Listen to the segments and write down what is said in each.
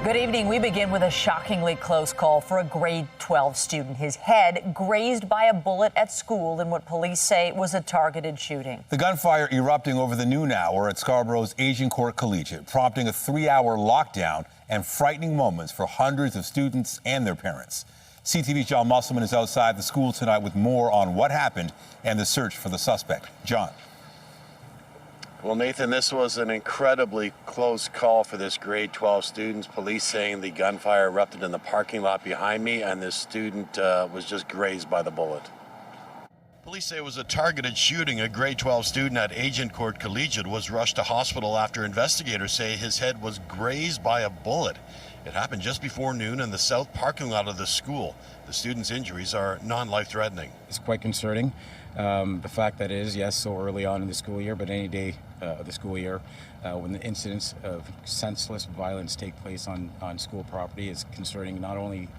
Good evening. We begin with a shockingly close call for a grade 12 student. His head grazed by a bullet at school in what police say was a targeted shooting. The gunfire erupting over the noon hour at Scarborough's Agincourt Collegiate, prompting a 3-hour lockdown and frightening moments for hundreds of students and their parents. CTV's John Musselman is outside the school tonight with more on what happened and the search for the suspect. John. Well, Nathan, this was an incredibly close call for this grade 12 student. Police saying the gunfire erupted in the parking lot behind me, and this student was just grazed by the bullet. Police say it was a targeted shooting. A grade 12 student at Agincourt Collegiate was rushed to hospital after investigators say his head was grazed by a bullet. It happened just before noon in the south parking lot of the school. The student's injuries are non-life-threatening. It's quite concerning. The fact that it is, yes, so early on in the school year, but any day of the school year, when the incidents of senseless violence take place on school property is concerning not only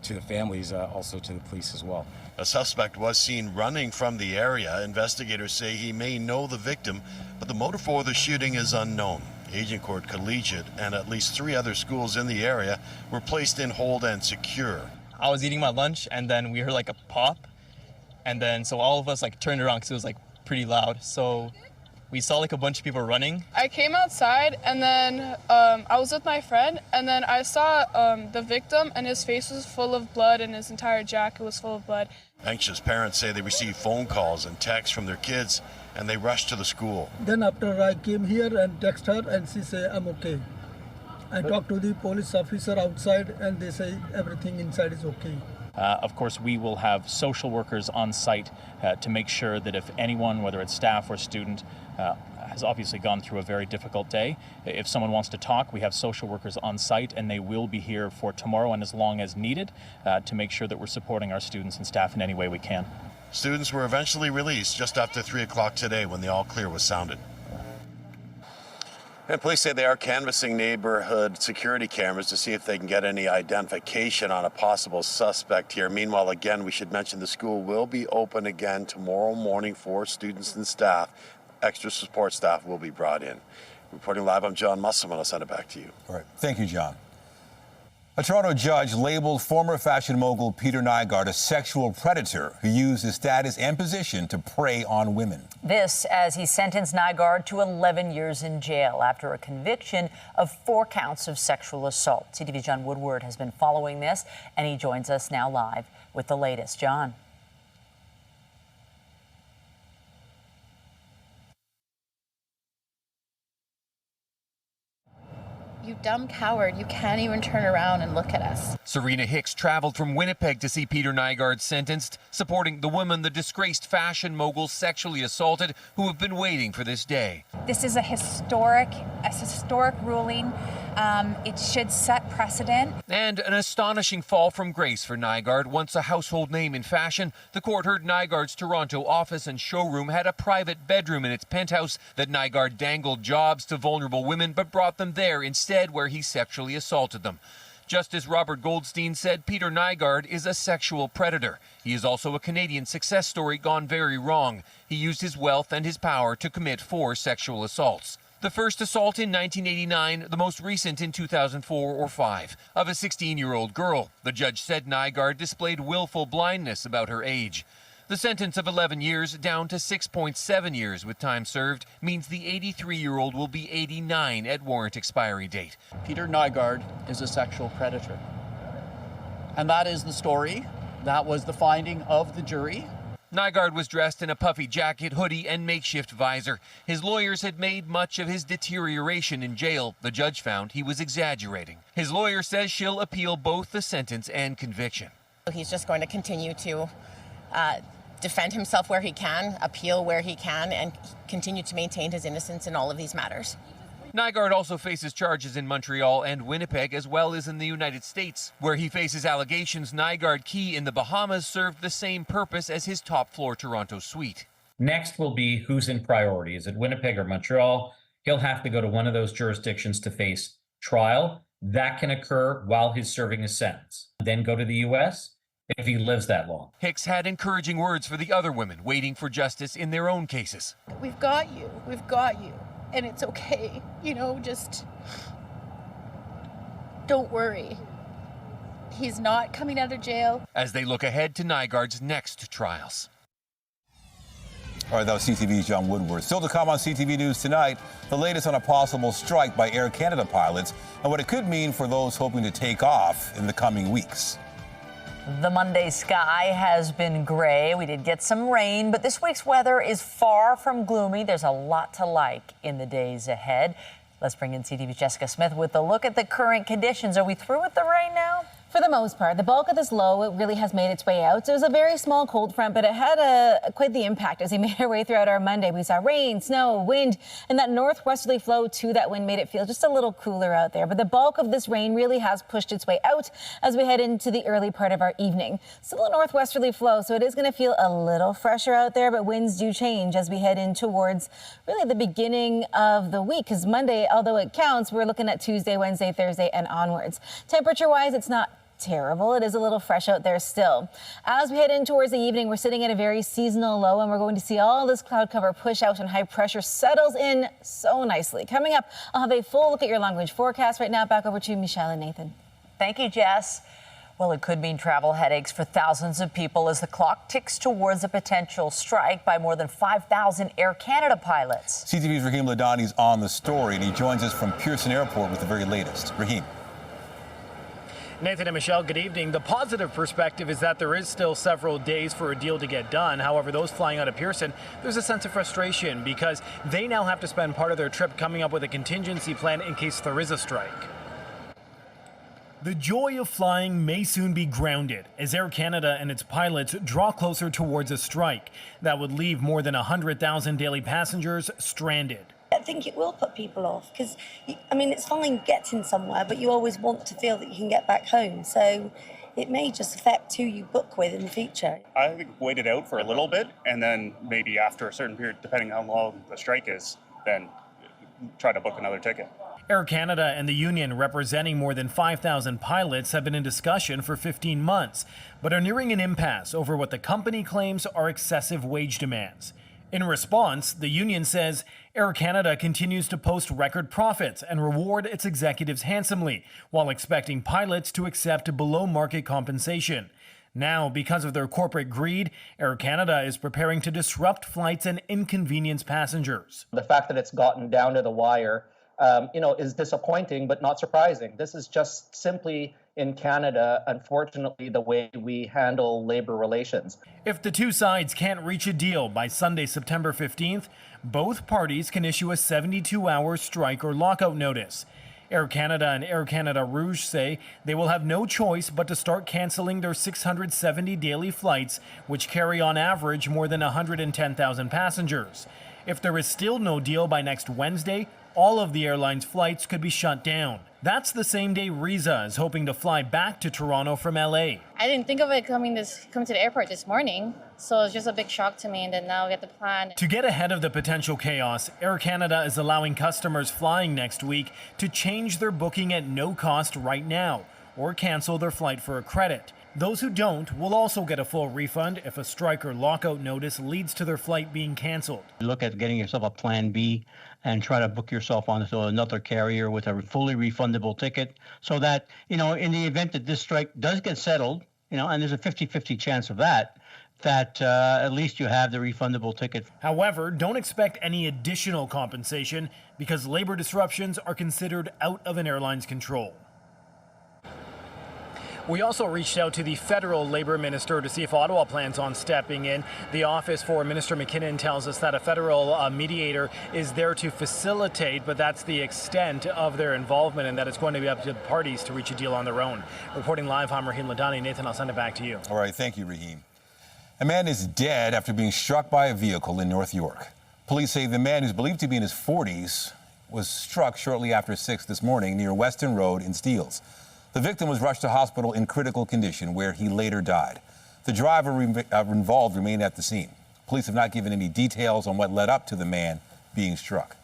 to the families, also to the police as well. A suspect was seen running from the area. Investigators say he may know the victim, but the motive for the shooting is unknown. Agincourt Collegiate and at least 3 other schools in the area were placed in hold and secure. I was eating my lunch and then we heard like a pop, and then so all of us like turned around because it was like pretty loud. So we saw like a bunch of people running. I came outside and then I was with my friend, and then I saw the victim, and his face was full of blood and his entire jacket was full of blood. Anxious parents say they received phone calls and texts from their kids, and they rushed to the school. Then after I came here and text her, and she said, I'm okay. I talked to the police officer outside, and they say everything inside is okay. Of course, we will have social workers on site to make sure that if anyone, whether it's staff or student, has obviously gone through a very difficult day, if someone wants to talk, we have social workers on site, and they will be here for tomorrow and as long as needed to make sure that we're supporting our students and staff in any way we can. Students were eventually released just after 3 o'clock today when the all clear was sounded. And police say they are canvassing neighborhood security cameras to see if they can get any identification on a possible suspect here. Meanwhile, again, we should mention the school will be open again tomorrow morning for students and staff. Extra support staff will be brought in. Reporting live, I'm John Musselman. I'll send it back to you. All right. Thank you, John. A Toronto judge labeled former fashion mogul Peter Nygard a sexual predator who used his status and position to prey on women. This as he sentenced Nygard to 11 years in jail after a conviction of 4 counts of sexual assault. CTV's John Woodward has been following this, and he joins us now live with the latest. John. You dumb coward, you can't even turn around and look at us. Serena Hicks traveled from Winnipeg to see Peter Nygard sentenced, supporting the women the disgraced fashion mogul sexually assaulted who have been waiting for this day. This is a historic ruling. It should set precedent. And an astonishing fall from grace for Nygard. Once a household name in fashion, the court heard Nygard's Toronto office and showroom had a private bedroom in its penthouse that Nygard dangled jobs to vulnerable women but brought them there instead, where he sexually assaulted them. Justice Robert Goldstein said Peter Nygard is a sexual predator. He is also a Canadian success story gone very wrong. He used his wealth and his power to commit 4 sexual assaults. The first assault in 1989, the most recent in 2004 or 5, of a 16-year-old girl. The judge said Nygard displayed willful blindness about her age. The sentence of 11 years down to 6.7 years with time served means the 83-year-old will be 89 at warrant expiry date. Peter Nygard is a sexual predator. And that is the story. That was the finding of the jury. Nygard was dressed in a puffy jacket, hoodie, and makeshift visor. His lawyers had made much of his deterioration in jail. The judge found he was exaggerating. His lawyer says she'll appeal both the sentence and conviction. He's just going to continue to defend himself where he can, appeal where he can, and continue to maintain his innocence in all of these matters. Nygard also faces charges in Montreal and Winnipeg, as well as in the United States, where he faces allegations Nygard Key in the Bahamas served the same purpose as his top-floor Toronto suite. Next will be who's in priority. Is it Winnipeg or Montreal? He'll have to go to one of those jurisdictions to face trial. That can occur while he's serving his sentence. Then go to the U.S. if he lives that long. Hicks had encouraging words for the other women waiting for justice in their own cases. We've got you. We've got you. And it's okay. You know, just don't worry. He's not coming out of jail. As they look ahead to Nygard's next trials. All right, that was CTV's John Woodward. Still to come on CTV News tonight, the latest on a possible strike by Air Canada pilots and what it could mean for those hoping to take off in the coming weeks. The Monday sky has been gray. We did get some rain, but this week's weather is far from gloomy. There's a lot to like in the days ahead. Let's bring in CTV's Jessica Smith with a look at the current conditions. Are we through with the rain now? For the most part, the bulk of this low, it really has made its way out. So it was a very small cold front, but it had quite the impact as we made our way throughout our Monday. We saw rain, snow, wind, and that northwesterly flow to that wind made it feel just a little cooler out there. But the bulk of this rain really has pushed its way out as we head into the early part of our evening. Still a northwesterly flow, so it is going to feel a little fresher out there, but winds do change as we head in towards really the beginning of the week. Because Monday, although it counts, we're looking at Tuesday, Wednesday, Thursday, and onwards. Temperature-wise, it's not terrible. It is a little fresh out there still. As we head in towards the evening, we're sitting at a very seasonal low, and we're going to see all this cloud cover push out and high pressure settles in so nicely. Coming up, I'll have a full look at your long-range forecast. Right now, back over to Michelle and Nathan. Thank you, Jess. Well, it could mean travel headaches for thousands of people as the clock ticks towards a potential strike by more than 5,000 Air Canada pilots. CTV's Raheem Ladani's on the story, and he joins us from Pearson Airport with the very latest. Raheem. Nathan and Michelle, good evening. The positive perspective is that there is still several days for a deal to get done. However, those flying out of Pearson, there's a sense of frustration because they now have to spend part of their trip coming up with a contingency plan in case there is a strike. The joy of flying may soon be grounded as Air Canada and its pilots draw closer towards a strike that would leave more than 100,000 daily passengers stranded. I think it will put people off because, I mean, it's fine getting somewhere, but you always want to feel that you can get back home. So it may just affect who you book with in the future. I think wait it out for a little bit, and then maybe after a certain period, depending on how long the strike is, then try to book another ticket. Air Canada and the union representing more than 5,000 pilots have been in discussion for 15 months, but are nearing an impasse over what the company claims are excessive wage demands. In response, the union says Air Canada continues to post record profits and reward its executives handsomely, while expecting pilots to accept below-market compensation. Now, because of their corporate greed, Air Canada is preparing to disrupt flights and inconvenience passengers. The fact that it's gotten down to the wire, is disappointing, but not surprising. This is just simply in Canada, unfortunately, the way we handle labor relations. If the two sides can't reach a deal by Sunday, September 15th, both parties can issue a 72-hour strike or lockout notice. Air Canada and Air Canada Rouge say they will have no choice but to start canceling their 670 daily flights, which carry on average more than 110,000 passengers. If there is still no deal by next Wednesday, all of the airline's flights could be shut down. That's the same day Riza is hoping to fly back to Toronto from LA. I didn't think of it coming to the airport this morning, so it's just a big shock to me, and then now we get the plan. To get ahead of the potential chaos, Air Canada is allowing customers flying next week to change their booking at no cost right now or cancel their flight for a credit. Those who don't will also get a full refund if a strike or lockout notice leads to their flight being canceled. Look at getting yourself a plan B and try to book yourself onto another carrier with a fully refundable ticket so that, in the event that this strike does get settled, and there's a 50-50 chance of that at least you have the refundable ticket. However, don't expect any additional compensation because labor disruptions are considered out of an airline's control. We also reached out to the federal labor minister to see if Ottawa plans on stepping in. The office for Minister McKinnon tells us that a federal mediator is there to facilitate, but that's the extent of their involvement and that it's going to be up to the parties to reach a deal on their own. Reporting live, I'm Raheem Ladani. Nathan, I'll send it back to you. All right, thank you, Raheem. A man is dead after being struck by a vehicle in North York. Police say the man, who's believed to be in his 40s, was struck shortly after 6 this morning near Weston Road in Steeles. The victim was rushed to hospital in critical condition, where he later died. The driver involved remained at the scene. Police have not given any details on what led up to the man being struck.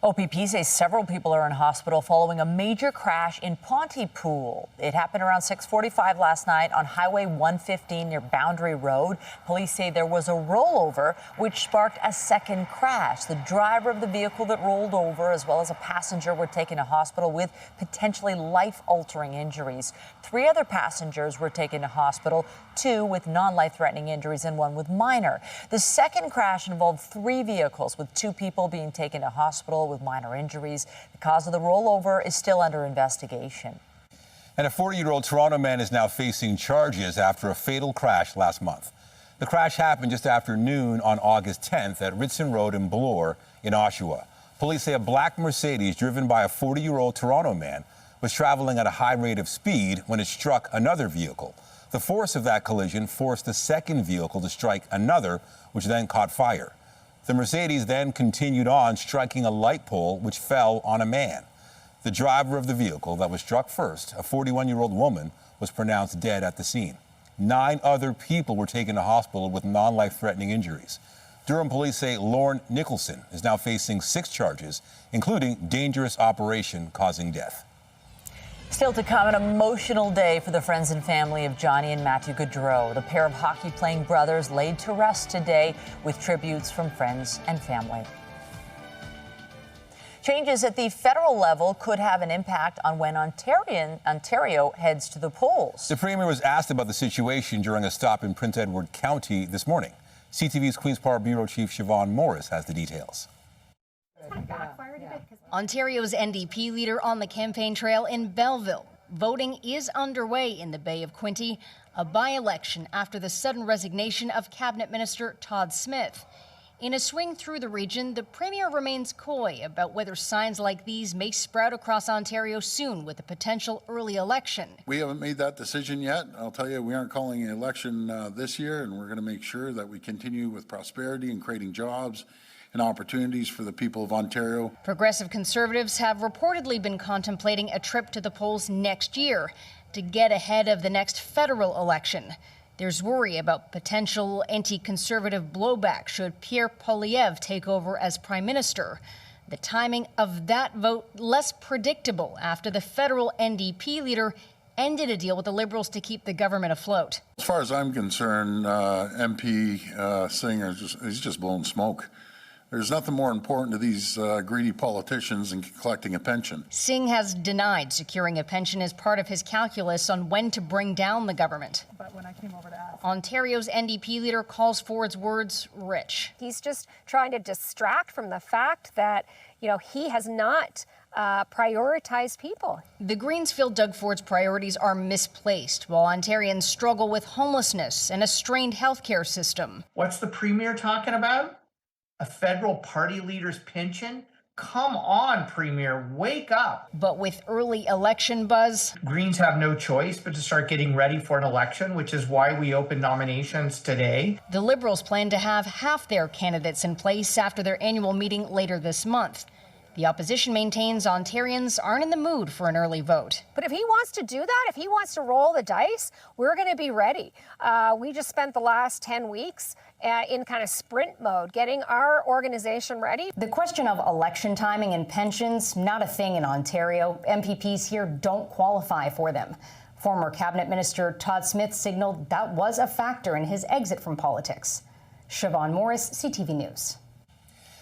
OPP says several people are in hospital following a major crash in Pontypool. It happened around 6:45 last night on Highway 115 near Boundary Road. Police say there was a rollover which sparked a second crash. The driver of the vehicle that rolled over, as well as a passenger, were taken to hospital with potentially life-altering injuries. 3 other passengers were taken to hospital, 2 with non-life-threatening injuries and 1 with minor. The second crash involved 3 vehicles, with 2 people being taken to hospital with minor injuries. The cause of the rollover is still under investigation. And a 40-year-old Toronto man is now facing charges after a fatal crash last month. The crash happened just after noon on August 10th at Ritson Road in Bloor in Oshawa. Police say a black Mercedes driven by a 40-year-old Toronto man was traveling at a high rate of speed when it struck another vehicle. The force of that collision forced the second vehicle to strike another, which then caught fire. The Mercedes then continued on, striking a light pole, which fell on a man. The driver of the vehicle that was struck first, a 41-year-old woman, was pronounced dead at the scene. 9 other people were taken to hospital with non-life-threatening injuries. Durham police say Lorne Nicholson is now facing 6 charges, including dangerous operation causing death. Still to come, an emotional day for the friends and family of Johnny and Matthew Gaudreau. The pair of hockey-playing brothers laid to rest today with tributes from friends and family. Changes at the federal level could have an impact on when Ontario heads to the polls. The Premier was asked about the situation during a stop in Prince Edward County this morning. CTV's Queen's Park Bureau Chief Siobhan Morris has the details. Ontario's NDP leader on the campaign trail in Belleville. Voting is underway in the Bay of Quinte, a by-election after the sudden resignation of Cabinet Minister Todd Smith. In a swing through the region, the Premier remains coy about whether signs like these may sprout across Ontario soon with a potential early election. We haven't made that decision yet. I'll tell you, we aren't calling an election this year, and we're going to make sure that we continue with prosperity and creating jobs and opportunities for the people of Ontario. Progressive Conservatives have reportedly been contemplating a trip to the polls next year to get ahead of the next federal election. There's worry about potential anti-conservative blowback should Pierre Poilievre take over as Prime Minister. The timing of that vote less predictable after the federal NDP leader ended a deal with the Liberals to keep the government afloat. As far as I'm concerned, MP Singh is just blowing smoke. There's nothing more important to these greedy politicians than collecting a pension. Singh has denied securing a pension as part of his calculus on when to bring down the government. But when I came over to ask, Ontario's NDP leader calls Ford's words rich. He's just trying to distract from the fact that, he has not prioritized people. The Greens feel Doug Ford's priorities are misplaced, while Ontarians struggle with homelessness and a strained healthcare system. What's the Premier talking about? A federal party leader's pension? Come on, Premier, wake up. But with early election buzz, Greens have no choice but to start getting ready for an election, which is why we opened nominations today. The Liberals plan to have half their candidates in place after their annual meeting later this month. The opposition maintains Ontarians aren't in the mood for an early vote. But if he wants to do that, if he wants to roll the dice, we're going to be ready. We just spent the last 10 weeks in kind of sprint mode, getting our organization ready. The question of election timing and pensions, not a thing in Ontario. MPPs here don't qualify for them. Former Cabinet Minister Todd Smith signaled that was a factor in his exit from politics. Siobhan Morris, CTV News.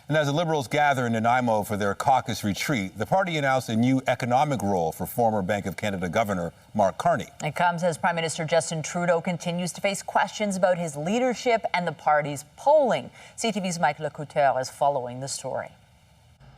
And as the Liberals gather in Nanaimo for their caucus retreat, the party announced a new economic role for former Bank of Canada Governor Mark Carney. It comes as Prime Minister Justin Trudeau continues to face questions about his leadership and the party's polling. CTV's Mike Lecouteur is following the story.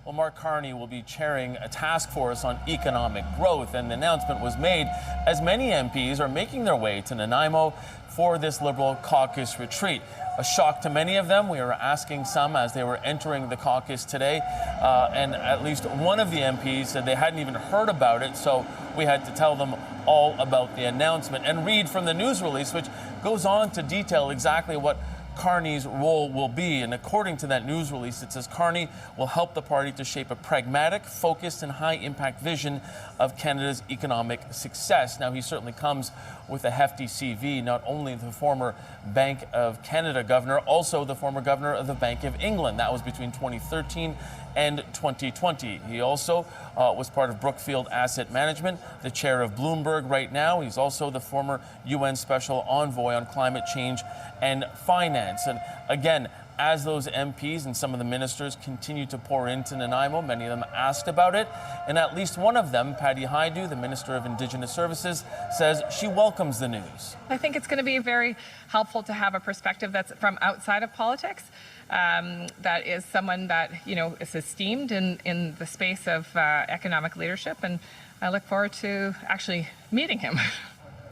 Well, Mark Carney will be chairing a task force on economic growth, and the announcement was made as many MPs are making their way to Nanaimo for this Liberal caucus retreat. A shock to many of them. We were asking some as they were entering the caucus today, and at least one of the MPs said they hadn't even heard about it, so we had to tell them all about the announcement and read from the news release, which goes on to detail exactly what Carney's role will be. And according to that news release, it says Carney will help the party to shape a pragmatic, focused, and high-impact vision of Canada's economic success. Now, he certainly comes with a hefty CV, not only the former Bank of Canada governor, also the former governor of the Bank of England. That was between 2013 and 2020. He also was part of Brookfield Asset Management, the chair of Bloomberg right now. He's also the former UN Special Envoy on Climate Change and Finance. And again, as those MPs and some of the ministers continue to pour into Nanaimo, many of them asked about it. And at least one of them, Patty Hajdu, the Minister of Indigenous Services, says she welcomes the news. I think it's going to be very helpful to have a perspective that's from outside of politics. That is someone that, is esteemed in the space of economic leadership. And I look forward to actually meeting him.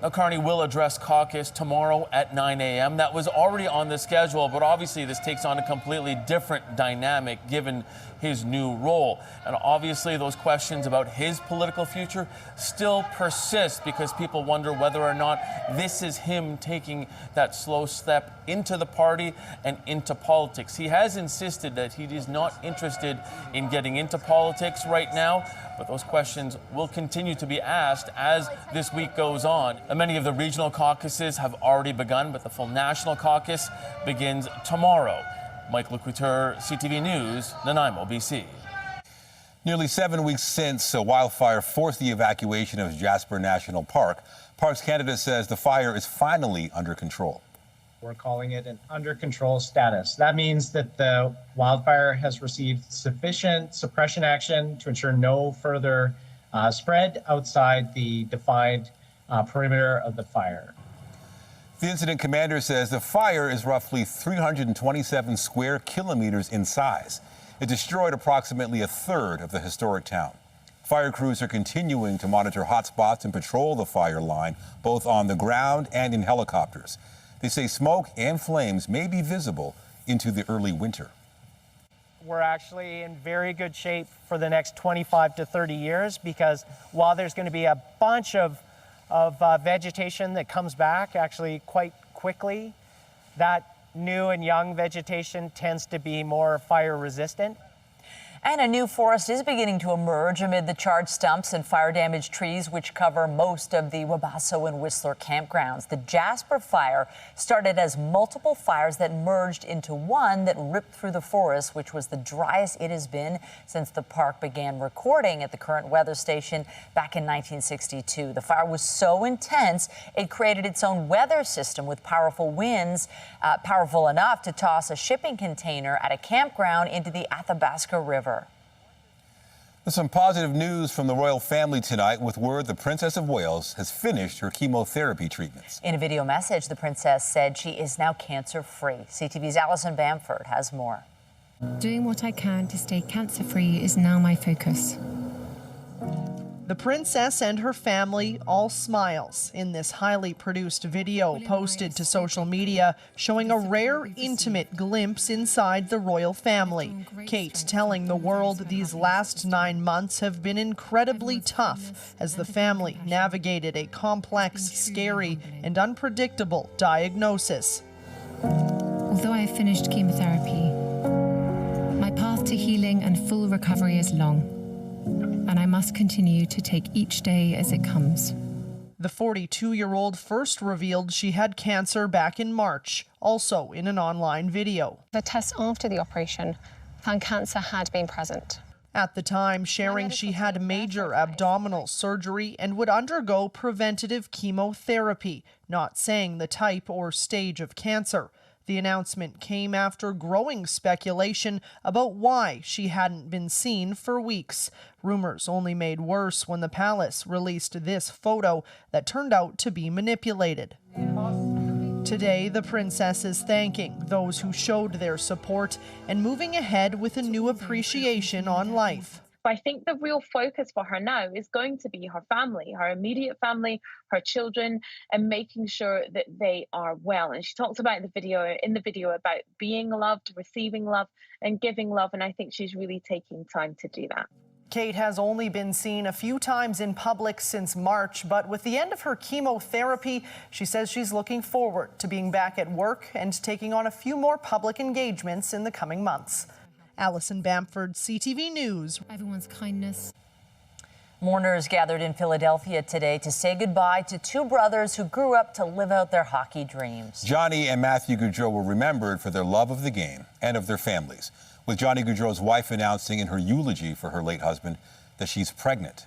Now, Carney will address caucus tomorrow at 9 a.m. That was already on the schedule, but obviously this takes on a completely different dynamic given his new role. And obviously those questions about his political future still persist because people wonder whether or not this is him taking that slow step into the party and into politics. He has insisted that he is not interested in getting into politics right now, but those questions will continue to be asked as this week goes on. And many of the regional caucuses have already begun, but the full national caucus begins tomorrow. Mike Lecouteur, CTV News, Nanaimo, BC. Nearly 7 weeks since a wildfire forced the evacuation of Jasper National Park, Parks Canada says the fire is finally under control. We're calling it an under control status. That means that the wildfire has received sufficient suppression action to ensure no further spread outside the defined perimeter of the fire. The incident commander says the fire is roughly 327 square kilometers in size. It destroyed approximately a third of the historic town. Fire crews are continuing to monitor hotspots and patrol the fire line, both on the ground and in helicopters. They say smoke and flames may be visible into the early winter. We're actually in very good shape for the next 25 to 30 years because while there's going to be a bunch of vegetation that comes back actually quite quickly, that new and young vegetation tends to be more fire resistant. And a new forest is beginning to emerge amid the charred stumps and fire-damaged trees which cover most of the Wabasso and Whistler campgrounds. The Jasper fire started as multiple fires that merged into one that ripped through the forest, which was the driest it has been since the park began recording at the current weather station back in 1962. The fire was so intense, it created its own weather system with powerful winds, powerful enough to toss a shipping container at a campground into the Athabasca River. There's some positive news from the royal family tonight with word the Princess of Wales has finished her chemotherapy treatments. In a video message, the princess said she is now cancer-free. CTV's Alison Bamford has more. Doing what I can to stay cancer-free is now my focus. The princess and her family all smiles in this highly produced video posted to social media showing a rare, intimate glimpse inside the royal family. Kate telling the world these last 9 months have been incredibly tough as the family navigated a complex, scary, and unpredictable diagnosis. Although I have finished chemotherapy, my path to healing and full recovery is long. And I must continue to take each day as it comes. The 42-year-old first revealed she had cancer back in March, also in an online video. The test after the operation found cancer had been present. At the time, sharing she had major abdominal surgery and would undergo preventative chemotherapy, not saying the type or stage of cancer. The announcement came after growing speculation about why she hadn't been seen for weeks. Rumors only made worse when the palace released this photo that turned out to be manipulated. Today, the princess is thanking those who showed their support and moving ahead with a new appreciation on life. I think the real focus for her now is going to be her family, her immediate family, her children, and making sure that they are well. And she talks about in the video about being loved, receiving love, and giving love. And I think she's really taking time to do that. Kate has only been seen a few times in public since March, but with the end of her chemotherapy, she says she's looking forward to being back at work and taking on a few more public engagements in the coming months. Alison Bamford, CTV News. Everyone's kindness. Mourners gathered in Philadelphia today to say goodbye to two brothers who grew up to live out their hockey dreams. Johnny and Matthew Gaudreau were remembered for their love of the game and of their families, with Johnny Gaudreau's wife announcing in her eulogy for her late husband that she's pregnant.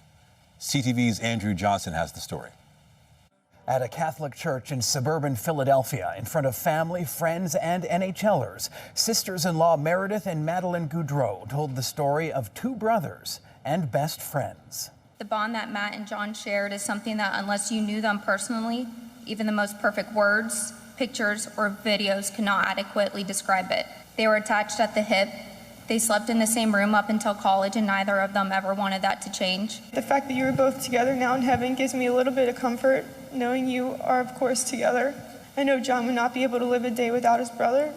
CTV's Andrew Johnson has the story. At a Catholic church in suburban Philadelphia, in front of family, friends, and NHLers, sisters-in-law Meredith and Madeline Gaudreau told the story of two brothers and best friends. The bond that Matt and John shared is something that, unless you knew them personally, even the most perfect words, pictures, or videos cannot adequately describe it. They were attached at the hip. They slept in the same room up until college, and neither of them ever wanted that to change. The fact that you are both together now in heaven gives me a little bit of comfort, knowing you are, of course, together. I know John would not be able to live a day without his brother.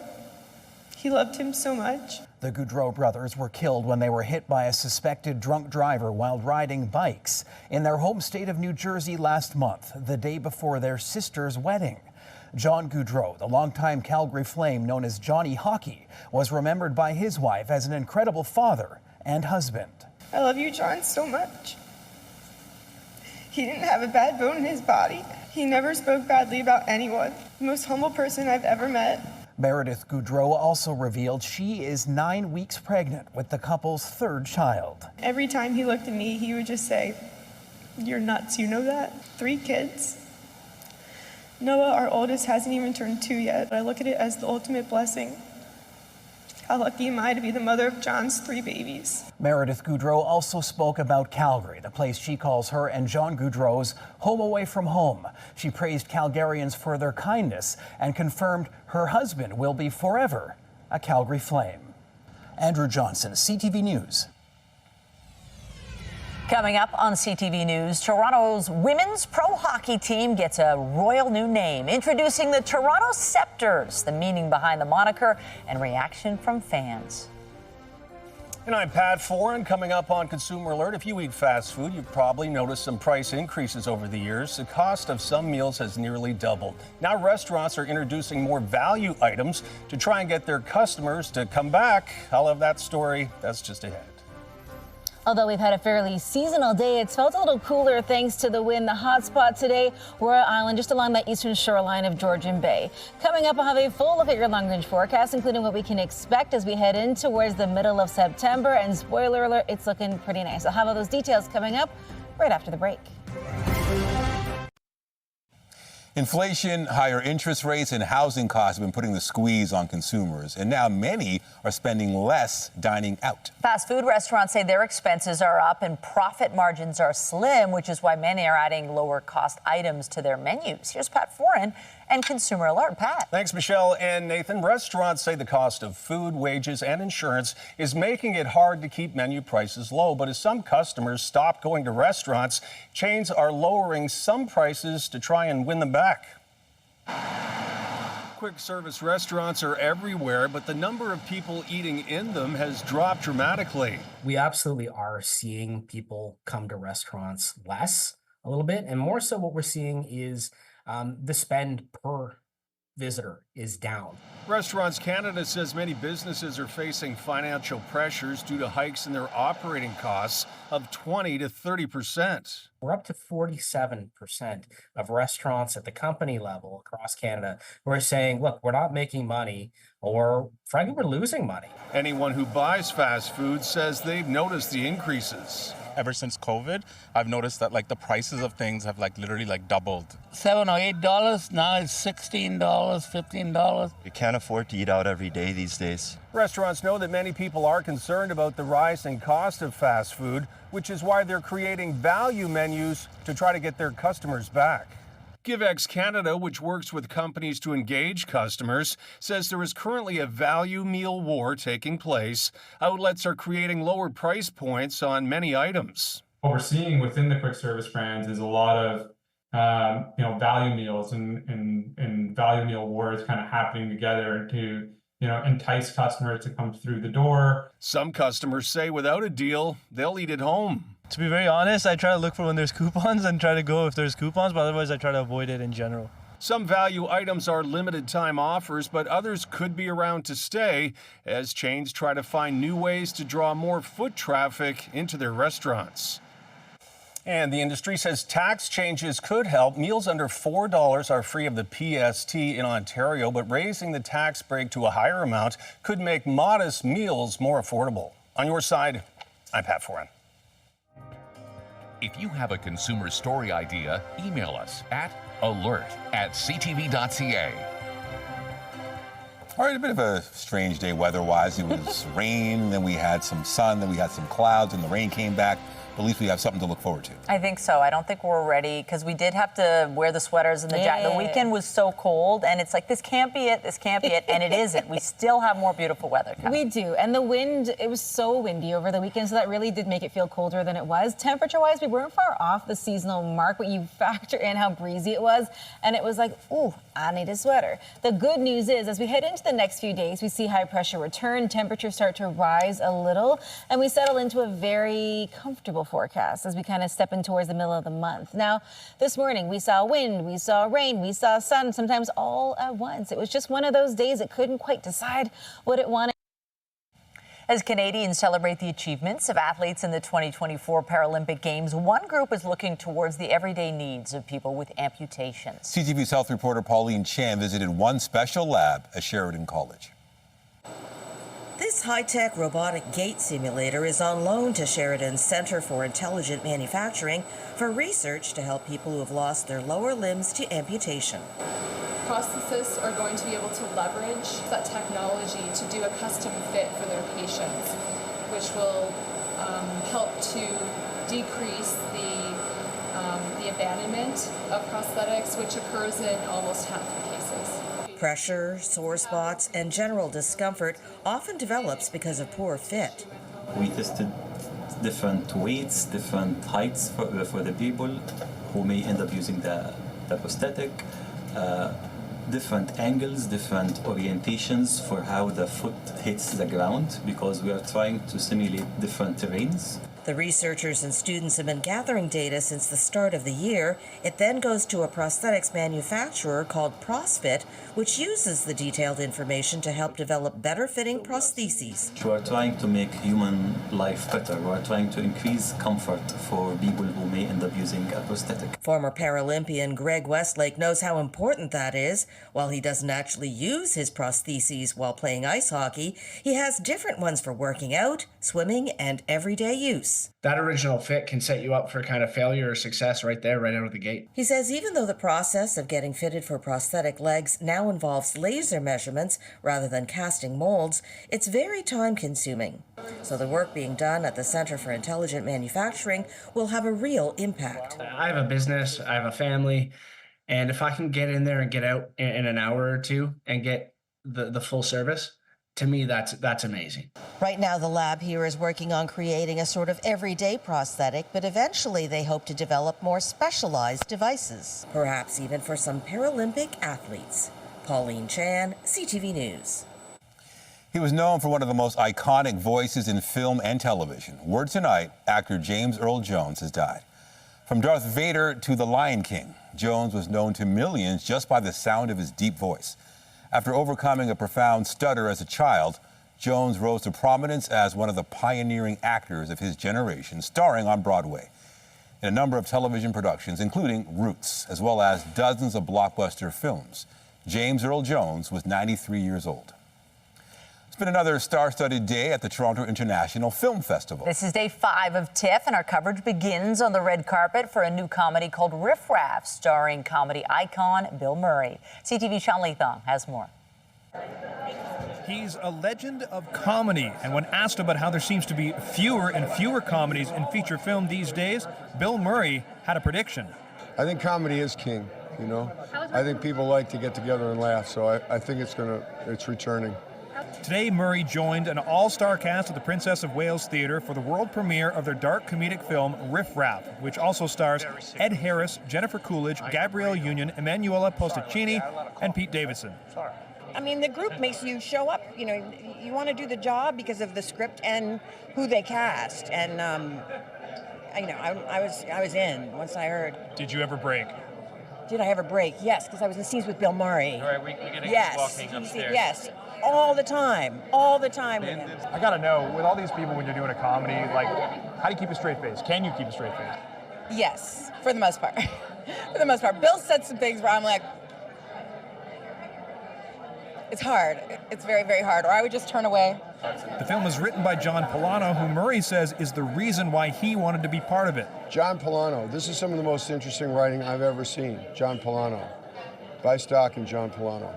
He loved him so much. The Gaudreau brothers were killed when they were hit by a suspected drunk driver while riding bikes in their home state of New Jersey last month, the day before their sister's wedding. John Gaudreau, the longtime Calgary Flame known as Johnny Hockey, was remembered by his wife as an incredible father and husband. I love you, John, so much. He didn't have a bad bone in his body. He never spoke badly about anyone. The most humble person I've ever met. Meredith Gaudreau also revealed she is 9 weeks pregnant with the couple's third child. Every time he looked at me, he would just say, "You're nuts, you know that?" 3 kids. Noah, our oldest, hasn't even turned 2 yet. I look at it as the ultimate blessing. How lucky am I to be the mother of John's 3 babies. Meredith Gaudreau also spoke about Calgary, the place she calls her and John Gaudreau's home away from home. She praised Calgarians for their kindness and confirmed her husband will be forever a Calgary Flame. Andrew Johnson, CTV News. Coming up on CTV News, Toronto's women's pro hockey team gets a royal new name, introducing the Toronto Septors, the meaning behind the moniker, and reaction from fans. And I'm Pat Foran. Coming up on Consumer Alert, if you eat fast food, you've probably noticed some price increases over the years. The cost of some meals has nearly doubled. Now restaurants are introducing more value items to try and get their customers to come back. I'll have that story. That's just ahead. Although we've had a fairly seasonal day, it's felt a little cooler thanks to the wind. The hot spot today, Royal Island, just along the eastern shoreline of Georgian Bay. Coming up, I'll have a full look at your long-range forecast, including what we can expect as we head in towards the middle of September. And spoiler alert, it's looking pretty nice. I'll have all those details coming up right after the break. Inflation, higher interest rates, and housing costs have been putting the squeeze on consumers, and now many are spending less dining out. Fast food restaurants say their expenses are up and profit margins are slim, which is why many are adding lower cost items to their menus. Here's Pat Foran and Consumer Alert. Pat. Thanks, Michelle and Nathan. Restaurants say the cost of food, wages, and insurance is making it hard to keep menu prices low. But as some customers stop going to restaurants, chains are lowering some prices to try and win them back. Quick service restaurants are everywhere, but the number of people eating in them has dropped dramatically. We absolutely are seeing people come to restaurants less a little bit, and more so what we're seeing is the spend per visitor is down. Restaurants Canada says many businesses are facing financial pressures due to hikes in their operating costs of 20 to 30%. We're up to 47% of restaurants at the company level across Canada who are saying, look, we're not making money, or frankly, we're losing money. Anyone who buys fast food says they've noticed the increases. Ever since COVID, I've noticed that the prices of things have literally doubled. $7 or $8, now it's $16, $15. You can't afford to eat out every day these days. Restaurants know that many people are concerned about the rising cost of fast food, which is why they're creating value menus to try to get their customers back. GiveX Canada, which works with companies to engage customers, says there is currently a value meal war taking place. Outlets are creating lower price points on many items. What we're seeing within the quick service brands is a lot of value meals and value meal wars kind of happening together to entice customers to come through the door. Some customers say without a deal, they'll eat at home. To be very honest, I try to look for when there's coupons and try to go if there's coupons, but otherwise I try to avoid it in general. Some value items are limited time offers, but others could be around to stay as chains try to find new ways to draw more foot traffic into their restaurants. And the industry says tax changes could help. Meals under $4 are free of the PST in Ontario, but raising the tax break to a higher amount could make modest meals more affordable. On your side, I'm Pat Foran. If you have a consumer story idea, email us at alert@ctv.ca. All right, a bit of a strange day weather-wise. It was rain, then we had some sun, then we had some clouds, and the rain came back. At least we have something to look forward to. I think so. I don't think we're ready because we did have to wear the sweaters and the jacket. The weekend was so cold, and it's like, this can't be it, this can't be it, and it isn't. We still have more beautiful weather coming. We do, and the wind, it was so windy over the weekend, so that really did make it feel colder than it was. Temperature-wise, we weren't far off the seasonal mark, but you factor in how breezy it was, and it was like, ooh, I need a sweater. The good news is, as we head into the next few days, we see high pressure return, temperatures start to rise a little, and we settle into a very comfortable forecast as we kind of step in towards the middle of the month. Now, this morning we saw wind, we saw rain, we saw sun, sometimes all at once. It was just one of those days it couldn't quite decide what it wanted. As Canadians celebrate the achievements of athletes in the 2024 Paralympic Games, one group is looking towards the everyday needs of people with amputations. CTV's health reporter Pauline Chan visited one special lab at Sheridan College. This high-tech robotic gait simulator is on loan to Sheridan's Centre for Intelligent Manufacturing for research to help people who have lost their lower limbs to amputation. Prosthetists are going to be able to leverage that technology to do a custom fit for their patients, which will help to decrease the abandonment of prosthetics, which occurs in almost half the cases. Pressure, sore spots, and general discomfort often develops because of poor fit. We tested different weights, different heights for the people who may end up using the prosthetic, different angles, different orientations for how the foot hits the ground, because we are trying to simulate different terrains. The researchers and students have been gathering data since the start of the year. It then goes to a prosthetics manufacturer called ProsFit, which uses the detailed information to help develop better-fitting prostheses. We are trying to make human life better. We are trying to increase comfort for people who may end up using a prosthetic. Former Paralympian Greg Westlake knows how important that is. While he doesn't actually use his prostheses while playing ice hockey, he has different ones for working out, swimming, and everyday use. That original fit can set you up for kind of failure or success right there, right out of the gate. He says even though the process of getting fitted for prosthetic legs now involves laser measurements rather than casting molds, it's very time-consuming. So the work being done at the Centre for Intelligent Manufacturing will have a real impact. I have a business, I have a family, and if I can get in there and get out in an hour or two and get the full service, to me, that's amazing. Right now, the lab here is working on creating a sort of everyday prosthetic, but eventually they hope to develop more specialized devices, perhaps even for some Paralympic athletes. Pauline Chan, CTV News. He was known for one of the most iconic voices in film and television. Word tonight, actor James Earl Jones has died. From Darth Vader to the Lion King, Jones was known to millions just by the sound of his deep voice. After overcoming a profound stutter as a child, Jones rose to prominence as one of the pioneering actors of his generation, starring on Broadway in a number of television productions, including Roots, as well as dozens of blockbuster films. James Earl Jones was 93 years old. It's been another star-studded day at the Toronto International Film Festival. This is day 5 of TIFF, and our coverage begins on the red carpet for a new comedy called Riff Raff, starring comedy icon Bill Murray. CTV's Sean Leathong has more. He's a legend of comedy, and when asked about how there seems to be fewer and fewer comedies in feature film these days, Bill Murray had a prediction. I think comedy is king, you know. I think people like to get together and laugh, so I think it's returning. Today, Murray joined an all-star cast at the Princess of Wales Theatre for the world premiere of their dark comedic film Riff Raff, which also stars Ed Harris, Jennifer Coolidge, Gabrielle Union, Emanuela Postaccini, and Pete Davidson. I mean, the group makes you show up. You know, you want to do the job because of the script and who they cast. And I was in once I heard. Did you ever break? Did I ever break? Yes, because I was in scenes with Bill Murray. All right, we're gonna yes. keep walking upstairs. Yes, all the time with him. I gotta know, with all these people, when you're doing a comedy, like, how do you keep a straight face? Can you keep a straight face? Yes, for the most part. For the most part. Bill said some things where I'm like, it's hard. It's very, very hard. Or I would just turn away. The film was written by John Polano, who Murray says is the reason why he wanted to be part of it. John Polano. This is some of the most interesting writing I've ever seen. John Polano. Buy stock in John Polano.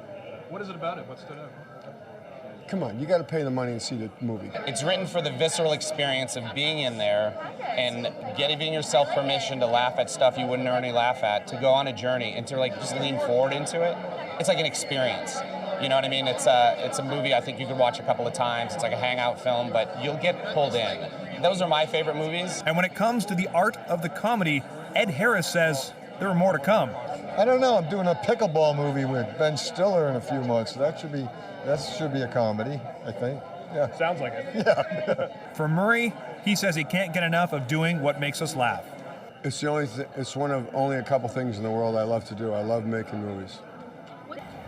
What is it about it? What stood out? Come on, you got to pay the money and see the movie. It's written for the visceral experience of being in there and giving yourself permission to laugh at stuff you wouldn't normally laugh at, to go on a journey and to like just lean forward into it. It's like an experience. You know what I mean? It's a movie I think you could watch a couple of times. It's like a hangout film, but you'll get pulled in. Those are my favorite movies. And when it comes to the art of the comedy, Ed Harris says there are more to come. I don't know. I'm doing a pickleball movie with Ben Stiller in a few months. That should be a comedy, I think. Yeah. Sounds like it. Yeah. For Murray, he says he can't get enough of doing what makes us laugh. It's one of only a couple things in the world I love to do. I love making movies.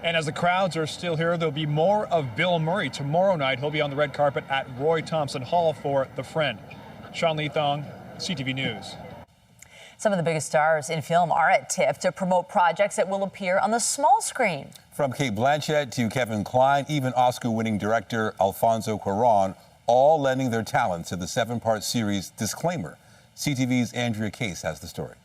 And as the crowds are still here, there'll be more of Bill Murray. Tomorrow night, he'll be on the red carpet at Roy Thompson Hall for The Friend. Sean Lee Thong, CTV News. Some of the biggest stars in film are at TIFF to promote projects that will appear on the small screen. From Kate Blanchett to Kevin Kline, even Oscar-winning director Alfonso Cuarón, all lending their talents to the 7-part series Disclaimer. CTV's Andrea Case has the story.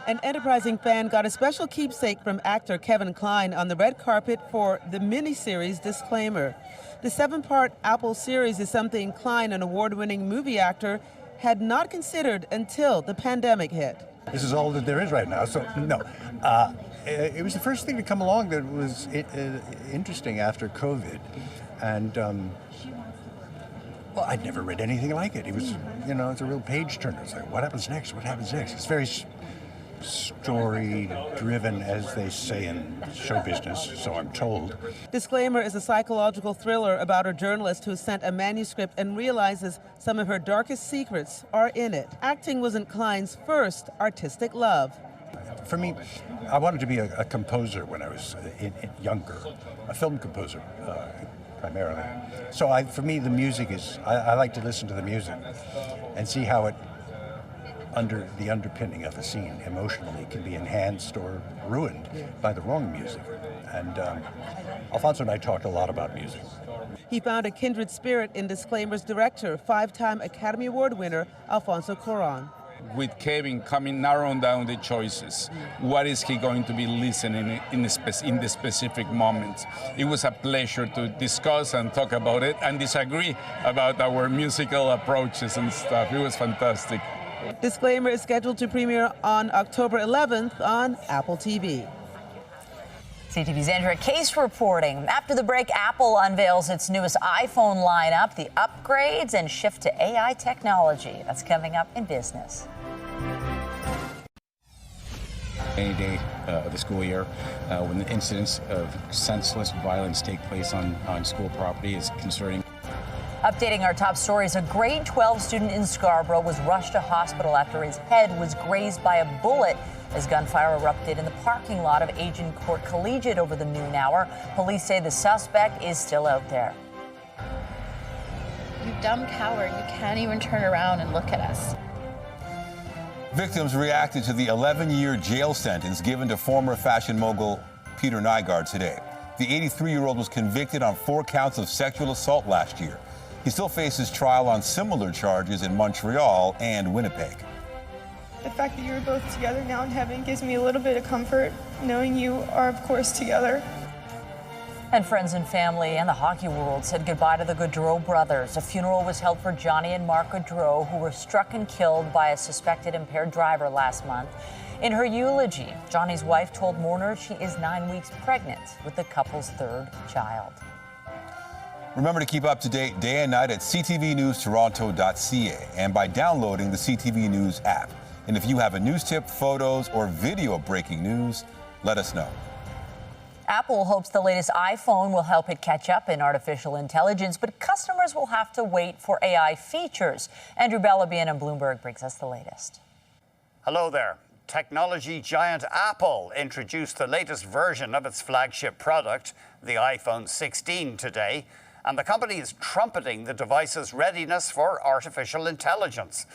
An enterprising fan got a special keepsake from actor Kevin Kline on the red carpet for the miniseries Disclaimer. The 7-part Apple series is something Kline, an award-winning movie actor, had not considered until the pandemic hit. This is all that there is right now, so no. It was the first thing to come along that was interesting after COVID. And, well, I'd never read anything like it. It was, it's a real page turner. It's like, what happens next? What happens next? It's very story-driven, as they say in show business, so I'm told. Disclaimer is a psychological thriller about a journalist who sent a manuscript and realizes some of her darkest secrets are in it. Acting wasn't Kline's first artistic love. For me, I wanted to be a composer when I was younger, a film composer primarily. So for me, the music is, I like to listen to the music and see how it, under the underpinning of a scene emotionally, can be enhanced or ruined by the wrong music. And Alfonso and I talked a lot about music. He found a kindred spirit in Disclaimer's director, 5-time Academy Award winner Alfonso Cuarón. With Kevin coming, narrowing down the choices, what is he going to be listening in the specific moments? It was a pleasure to discuss and talk about it and disagree about our musical approaches and stuff. It was fantastic. Disclaimer is scheduled to premiere on October 11th on Apple TV. CTV's Andrea Case reporting. After the break, Apple unveils its newest iPhone lineup, the upgrades and shift to AI technology. That's coming up in business. Any day of the school year, when the incidents of senseless violence take place on school property is concerning. Updating our top stories, a grade 12 student in Scarborough was rushed to hospital after his head was grazed by a bullet as gunfire erupted in the parking lot of Agent Court Collegiate over the noon hour. Police say the suspect is still out there. You dumb coward, you can't even turn around and look at us. Victims reacted to the 11-year jail sentence given to former fashion mogul Peter Nygard today. The 83-year-old was convicted on 4 counts of sexual assault last year. He still faces trial on similar charges in Montreal and Winnipeg. The fact that you're both together now in heaven gives me a little bit of comfort, knowing you are, of course, together. And friends and family and the hockey world said goodbye to the Gaudreau brothers. A funeral was held for Johnny and Mark Gaudreau, who were struck and killed by a suspected impaired driver last month. In her eulogy, Johnny's wife told mourners she is 9 weeks pregnant with the couple's 3rd child. Remember to keep up to date day and night at ctvnewstoronto.ca and by downloading the CTV News app. And if you have a news tip, photos, or video of breaking news, let us know. Apple hopes the latest iPhone will help it catch up in artificial intelligence, but customers will have to wait for AI features. Andrew Balabian in Bloomberg brings us the latest. Hello there. Technology giant Apple introduced the latest version of its flagship product, the iPhone 16, today, and the company is trumpeting the device's readiness for artificial intelligence.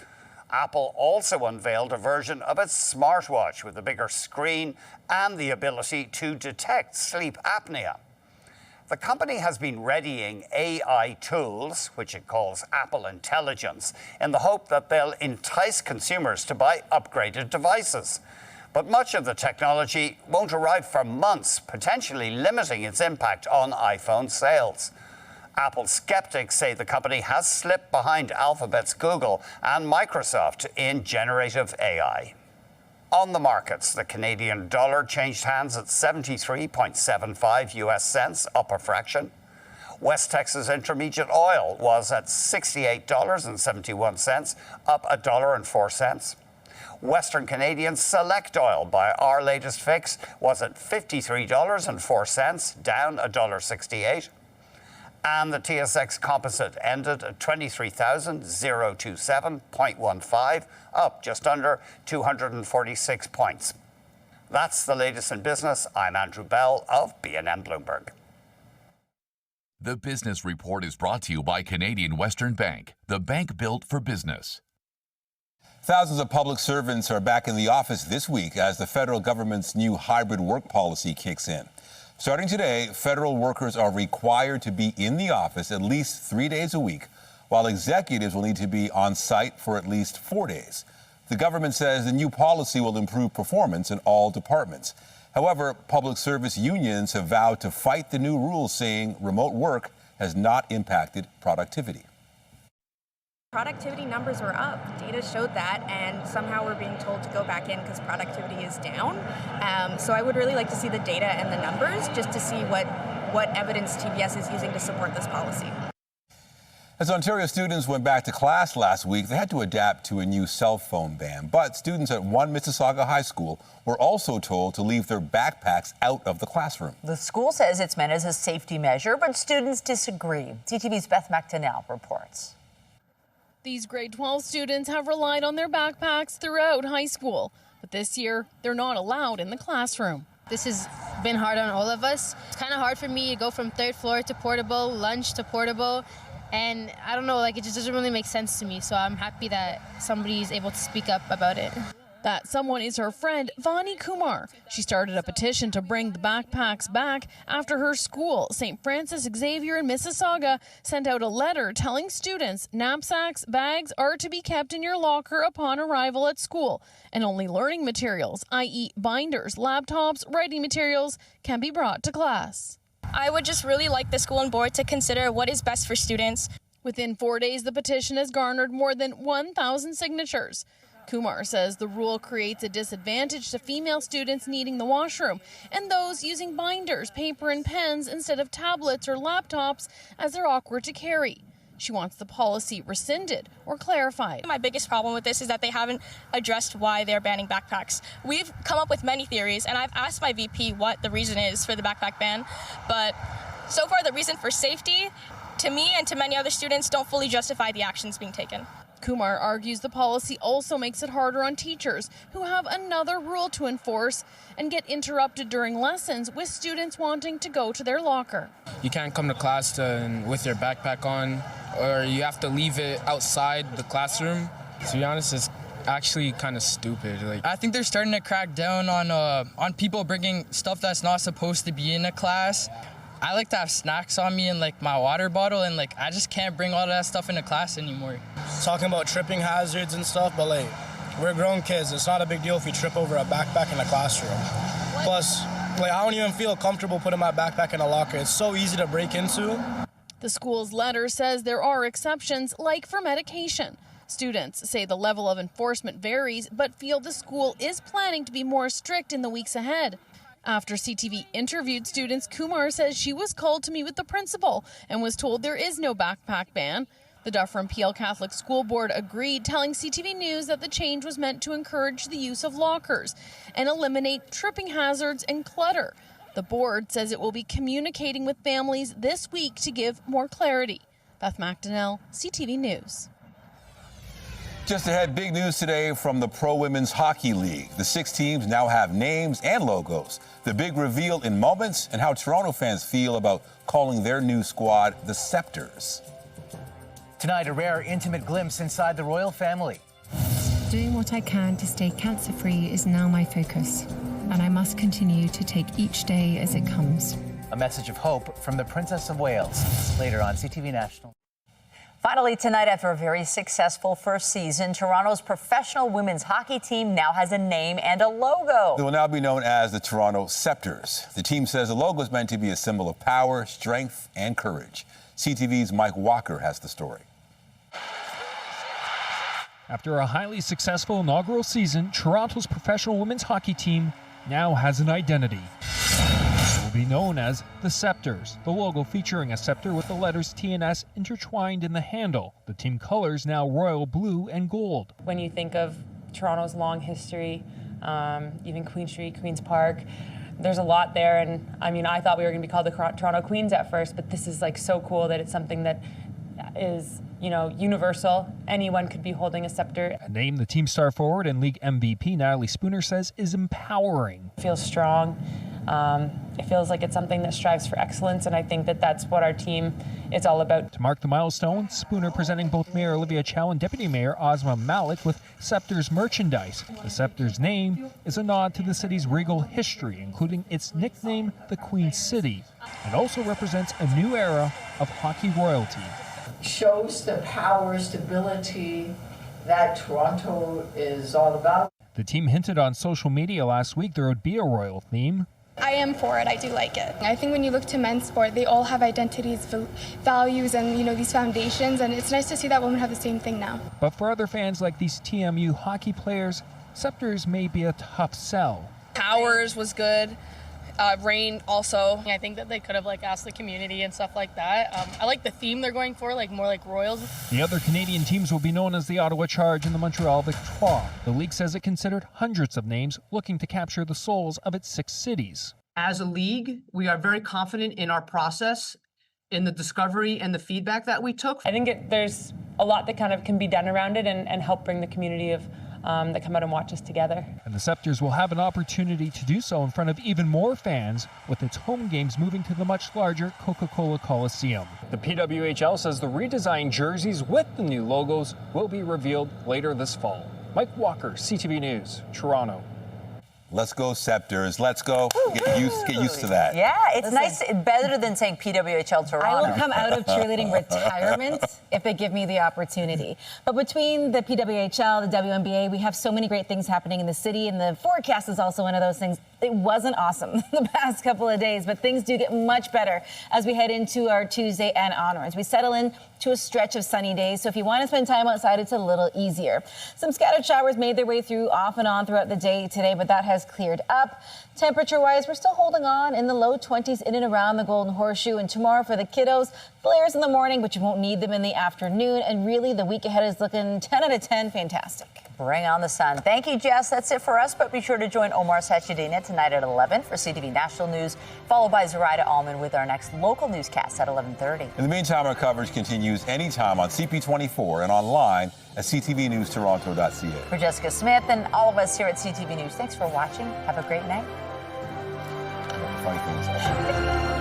Apple also unveiled a version of its smartwatch with a bigger screen and the ability to detect sleep apnea. The company has been readying AI tools, which it calls Apple Intelligence, in the hope that they'll entice consumers to buy upgraded devices. But much of the technology won't arrive for months, potentially limiting its impact on iPhone sales. Apple skeptics say the company has slipped behind Alphabet's Google and Microsoft in generative AI. On the markets, the Canadian dollar changed hands at 73.75 US cents, up a fraction. West Texas Intermediate oil was at $68.71, up $1.04. Western Canadian Select oil, by our latest fix, was at $53.04, down $1.68. And the TSX Composite ended at 23,027.15, up just under 246 points. That's the latest in business. I'm Andrew Bell of BNN Bloomberg. The Business Report is brought to you by Canadian Western Bank, the bank built for business. Thousands of public servants are back in the office this week as the federal government's new hybrid work policy kicks in. Starting today, federal workers are required to be in the office at least 3 days a week, while executives will need to be on site for at least 4 days. The government says the new policy will improve performance in all departments. However, public service unions have vowed to fight the new rules, saying remote work has not impacted productivity. Productivity numbers were up. Data showed that, and somehow we're being told to go back in because productivity is down. So I would really like to see the data and the numbers just to see what evidence TVS is using to support this policy. As Ontario students went back to class last week, they had to adapt to a new cell phone ban. But students at one Mississauga high school were also told to leave their backpacks out of the classroom. The school says it's meant as a safety measure, but students disagree. CTV's Beth McDonnell reports. These grade 12 students have relied on their backpacks throughout high school, but this year they're not allowed in the classroom. This has been hard on all of us. It's kind of hard for me to go from third floor to portable, lunch to portable, and I don't know, it just doesn't really make sense to me, so I'm happy that somebody is able to speak up about it. That someone is her friend, Vani Kumar. She started a petition to bring the backpacks back after her school, St. Francis Xavier in Mississauga, sent out a letter telling students knapsacks, bags are to be kept in your locker upon arrival at school, and only learning materials, i.e. binders, laptops, writing materials, can be brought to class. I would just really like the school and board to consider what is best for students. Within 4 days, the petition has garnered more than 1,000 signatures. Kumar says the rule creates a disadvantage to female students needing the washroom and those using binders, paper, and pens instead of tablets or laptops, as they're awkward to carry. She wants the policy rescinded or clarified. My biggest problem with this is that they haven't addressed why they're banning backpacks. We've come up with many theories, and I've asked my VP what the reason is for the backpack ban, but so far the reason for safety, to me and to many other students, don't fully justify the actions being taken. Kumar argues the policy also makes it harder on teachers who have another rule to enforce and get interrupted during lessons with students wanting to go to their locker. You can't come to class with your backpack on, or you have to leave it outside the classroom. To be honest, it's actually kind of stupid. I think they're starting to crack down on people bringing stuff that's not supposed to be in a class. I like to have snacks on me and my water bottle, and I just can't bring all of that stuff into class anymore. Talking about tripping hazards and stuff, but we're grown kids. It's not a big deal if we trip over a backpack in a classroom. Plus, I don't even feel comfortable putting my backpack in a locker. It's so easy to break into. The school's letter says there are exceptions, like for medication. Students say the level of enforcement varies, but feel the school is planning to be more strict in the weeks ahead. After CTV interviewed students, Kumar says she was called to meet with the principal and was told there is no backpack ban. The Dufferin-Peel Catholic School Board agreed, telling CTV News that the change was meant to encourage the use of lockers and eliminate tripping hazards and clutter. The board says it will be communicating with families this week to give more clarity. Beth McDonnell, CTV News. Just ahead, big news today from the Pro Women's Hockey League. The 6 teams now have names and logos. The big reveal in moments and how Toronto fans feel about calling their new squad the Septors. Tonight, a rare, intimate glimpse inside the royal family. Doing what I can to stay cancer-free is now my focus, and I must continue to take each day as it comes. A message of hope from the Princess of Wales. Later on CTV National. Finally tonight, after a very successful first season, Toronto's professional women's hockey team now has a name and a logo. They will now be known as the Toronto Septors. The team says the logo is meant to be a symbol of power, strength, and courage. CTV's Mike Walker has the story. After a highly successful inaugural season, Toronto's professional women's hockey team now has an identity. It will be known as the Septors, the logo featuring a scepter with the letters T and S intertwined in the handle. The team colors now royal blue and gold. When you think of Toronto's long history, even Queen Street, Queen's Park, there's a lot there. And I mean, I thought we were going to be called the Toronto Queens at first, but this is like so cool that it's something that is, you know, universal. Anyone could be holding a scepter. A name the team star forward and league MVP Natalie Spooner says is empowering. It feels strong. It feels like it's something that strives for excellence, and I think that that's what our team is all about. To mark the milestone, Spooner presenting both Mayor Olivia Chow and Deputy Mayor Ozma Malik with Septors merchandise. The Septors name is a nod to the city's regal history, including its nickname, the Queen City. It also represents a new era of hockey royalty. Shows the power, stability that Toronto is all about. The team hinted on social media last week there would be a royal theme. I am for it. I do like it. I think when you look to men's sport, they all have identities, values, and these foundations, and it's nice to see that women have the same thing now. But for other fans like these TMU hockey players, Septors may be a tough sell. Powers was good. Rain also. I think that they could have asked the community and stuff like that. I like the theme they're going for, more like Royals. The other Canadian teams will be known as the Ottawa Charge and the Montreal Victoire. The league says it considered hundreds of names looking to capture the souls of its 6 cities. As a league, we are very confident in our process, in the discovery and the feedback that we took. I think there's a lot that kind of can be done around it and help bring the community of that come out and watch us together. And the Septors will have an opportunity to do so in front of even more fans, with its home games moving to the much larger Coca-Cola Coliseum. The PWHL says the redesigned jerseys with the new logos will be revealed later this fall. Mike Walker, CTV News, Toronto. Let's go Septors. Let's go. Get used to that. Yeah, it's nice. Better than saying PWHL Toronto. I will come out of cheerleading retirement if they give me the opportunity. But between the PWHL, the WNBA, we have so many great things happening in the city, and the forecast is also one of those things. It wasn't awesome the past couple of days, but things do get much better as we head into our Tuesday and onwards. We settle in to a stretch of sunny days, so if you want to spend time outside, it's a little easier. Some scattered showers made their way through off and on throughout the day today, but that has cleared up. Temperature-wise, we're still holding on in the low 20s in and around the Golden Horseshoe. And tomorrow for the kiddos, flares in the morning, but you won't need them in the afternoon. And really, the week ahead is looking 10 out of 10 fantastic. Bring on the sun. Thank you, Jess. That's it for us, but be sure to join Omar Sachedina tonight at 11 for CTV National News, followed by Zoraida Allman with our next local newscast at 11:30. In the meantime, our coverage continues anytime on CP24 and online at ctvnewstoronto.ca. For Jessica Smith and all of us here at CTV News, thanks for watching. Have a great night. Funny things.